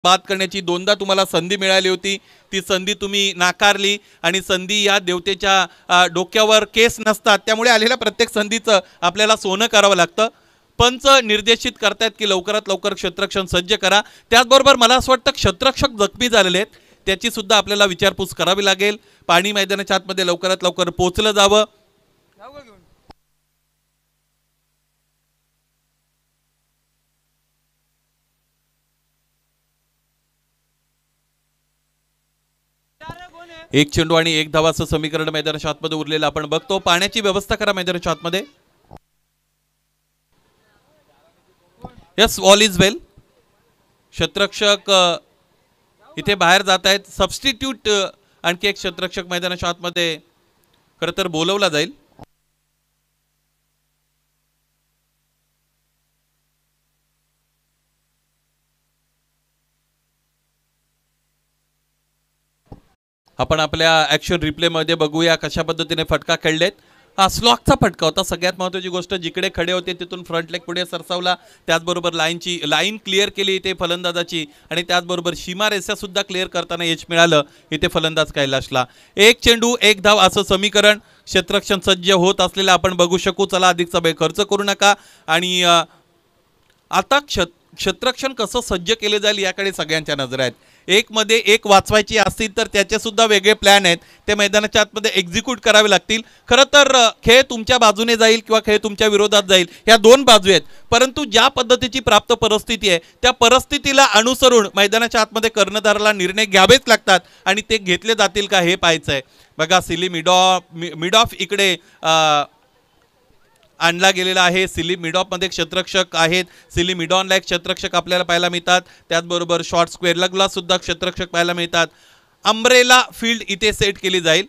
बाद करण्याची दोनदा तुम्हाला संधी मिळाली होती, ती संधी तुम्ही नाकारली आणि संधी या देवतेच्या डोक्यावर केस नसतात, त्यामुळे आलेल्या प्रत्येक संधीचं आपल्याला सोनं करावं लागतं। पंच निर्देशित करतात की लवकरात लवकर क्षेत्ररक्षण सज्ज करा। त्याचबरोबर मला असं वाटतं क्षेत्ररक्षक जखमी झालेले आहेत, त्याची सुद्धा आपल्याला विचारपूस करावी लागेल। पाणी मैदानाच्या आतमध्ये लवकरात लवकर पोहोचलं जावं। एक चेंडू आणि एक धावाचं समीकरण मैदानाच्या आतमध्ये उरलेलं आपण बघतो। पाण्याची व्यवस्था करा मैदानाच्या आतमध्ये। यस, ऑल इज वेल। क्षेत्ररक्षक इथे बाहेर जात आहेत। सबस्टिट्यूट आणखी एक क्षेत्ररक्षक मैदानाच्या आतमध्ये खरं तर बोलवला जाईल। आपण आपल्या ॲक्शन रिप्लेमध्ये बघूया कशा पद्धतीने फटका खेळलेत। हा स्लॉकचा फटका होता। सगळ्यात महत्त्वाची गोष्ट, जिकडे खडे होते तिथून फ्रंट लेग पुढे सरसावला, त्याचबरोबर लाईन क्लिअर केली इथे फलंदाजाची आणि त्याचबरोबर सीमा रेषा सुद्धा क्लिअर करताना यश मिळालं इथे फलंदाज कैलाशला। एक चेंडू एक धाव असं समीकरण क्षेत्ररक्षण सज्ज होत असलेलं आपण बघू शकू। चला, अधिकचा वेळ खर्च करू नका आणि आता क्षेत्ररक्षण कसं सज्ज केले जाईल याकडे सगळ्यांच्या नजर आहेत। एक मध्ये एक वाचवायची असतील तर त्याचे सुद्धा वेगळे प्लॅन आहेत, ते मैदानाच्या आतमध्ये एक्झिक्यूट करावे लागतील। खरं तर खेळ तुमच्या बाजूने जाईल किंवा खेळ तुमच्या विरोधात जाईल, या दोन बाजू आहेत, परंतु ज्या पद्धतीची प्राप्त परिस्थिती आहे त्या परिस्थितीला अनुसरून मैदानाच्या आतमध्ये कर्णधाराला निर्णय घ्यावेच लागतात आणि ते घेतले जातील का हे पाहायचं आहे। बघा, सिली मिड ऑफ इकडे आणला गेलेला आहे। सिली मिड ऑफ मध्ये क्षेत्ररक्षक आहेत, सिली मिड ऑनला एक क्षेत्ररक्षक आपल्याला पाहायला मिळतात, त्याचबरोबर शॉर्ट स्क्वेअर लगला सुद्धा क्षेत्ररक्षक पाहायला मिळतात। अम्ब्रेला फील्ड इथे सेट केली जाईल।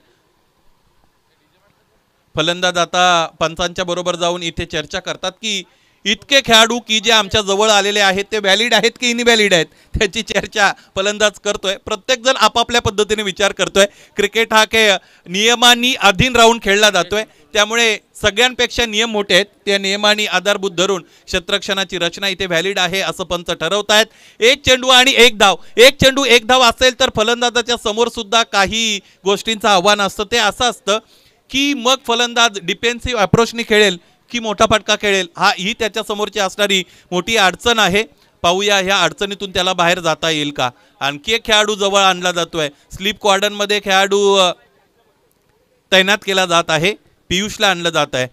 फलंदाज आता पंचांच्या बरोबर जाऊन इथे चर्चा करतात की इतके खेळाडू की जे आमच्या जवळ आलेले आहेत ते व्हॅलिड आहेत की इनव्हॅलिड आहेत, त्याची चर्चा फलंदाज करतोय। प्रत्येक जण आपापल्या पद्धतीने विचार करतोय। क्रिकेट हा खेळ नियमांनी अधीन राहून खेळला जातोय, त्यामुळे सगळ्यांपेक्षा नियम मोठे आहेत, त्या नियमांनी आधारभूत धरून क्षेत्ररक्षणाची रचना इथे व्हॅलिड आहे असं पंच ठरवतायत। एक चेंडू आणि एक धाव, एक चेंडू एक धाव असेल तर फलंदाजाच्या समोर सुद्धा काही गोष्टींचं आव्हान असतं। ते असं असतं की मग फलंदाज डिफेन्सिव्ह अप्रोचनी खेळेल की मोठा फटका खेळेल, ही त्याच्या समोरची असणारी मोठी अडचण आहे। पाहूया ह्या अडचणीतून त्याला बाहेर जाता येईल का। आणखी एक खेळाडू जवळ आणला जातोय। स्लीप क्वार्टरमध्ये खेळाडू तैनात केला जात आहे, पियुषला आणलं जात आहे।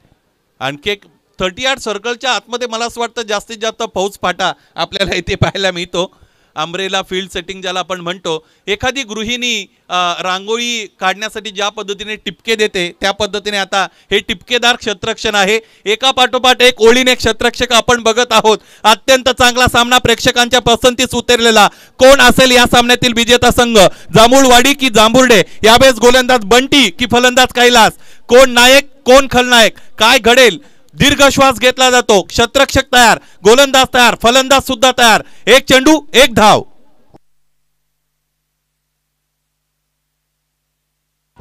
आणखी एक 38 सर्कलच्या आतमध्ये मला असं वाटतं जास्तीत जास्त फौज फाटा आपल्याला इथे पाहायला मिळतो। अम्ब्रेला फील्ड सेटिंग ज्याला आपण म्हणतो, एखादी गृहिणी रांगोळी काढण्यासाठी ज्या पद्धतीने टिपके देते त्या पद्धतीने आता हे टिपकेदार क्षेत्ररक्षण आहे। एका पाठोपाठ एक ओळीने क्षेत्ररक्षक आपण बघत आहोत। अत्यंत चांगला सामना प्रेक्षकांच्या पसंतीस उतरलेला। कोण असेल या सामन्यातील विजेता संघ, जांभूळवाडी की जांभुर्डे? यावेळेस गोलंदाज बंटी की फलंदाज कैलास? कोण नायक कोण खलनायक? काय घडेल? दीर्घ श्वास घेतला जातो। क्षेत्ररक्षक तयार, गोलंदाज तयार, फलंदाज सुद्धा तयार। एक चेंडू एक धाव।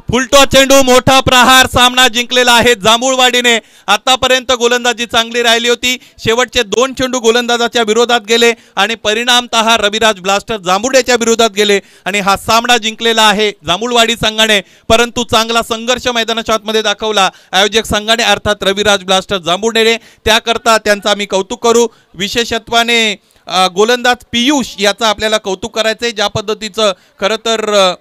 फुलटो चेंडू, मोठा प्रहार, सामना जिंकलेला आहे जांभूळवाडीने। आतापर्यंत गोलंदाजी चांगली राहिली होती, शेवटचे 2 चेंडू गोलंदाजाच्या विरोधात गेले आणि परिणामतः रविराज ब्लास्टर जांभुर्डेच्या विरोधात गेले आणि हा सामना जिंकलेला आहे जांभूळवाडी संघाने। परंतु चांगला संघर्ष मैदानाच्या आतमध्ये दाखवला आयोजक संघाने, अर्थात रविराज ब्लास्टर जांभुर्डेने। त्याकरता त्यांचा आम्ही कौतुक करू। विशेषत्वाने गोलंदाज पियुष याचा आपल्याला कौतुक करायचंय, ज्या पद्धतीचं खरं तर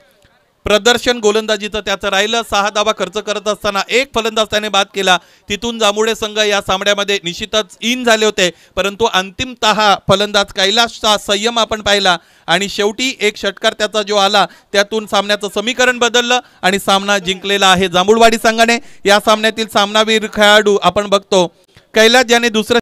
प्रदर्शन गोलंदाजीचं त्याचं राहिलं। 6 धावा खर्च करत असताना एक फलंदाज त्याने बाद केला, तिथून जांभुर्डे संघ या सामन्यामध्ये निश्चितच इन झाले होते, परंतु अंतिमतः फलंदाज कैलाशचा संयम आपण पाहिला आणि शेवटी एक षटकार त्याचा जो आला त्यातून सामन्याचं समीकरण बदललं आणि सामना जिंकलेला आहे जांभूळवाडी संघाने। या सामन्यातील सामनावीर खेळाडू आपण बघतो कैलाश, ज्याने दुसऱ्या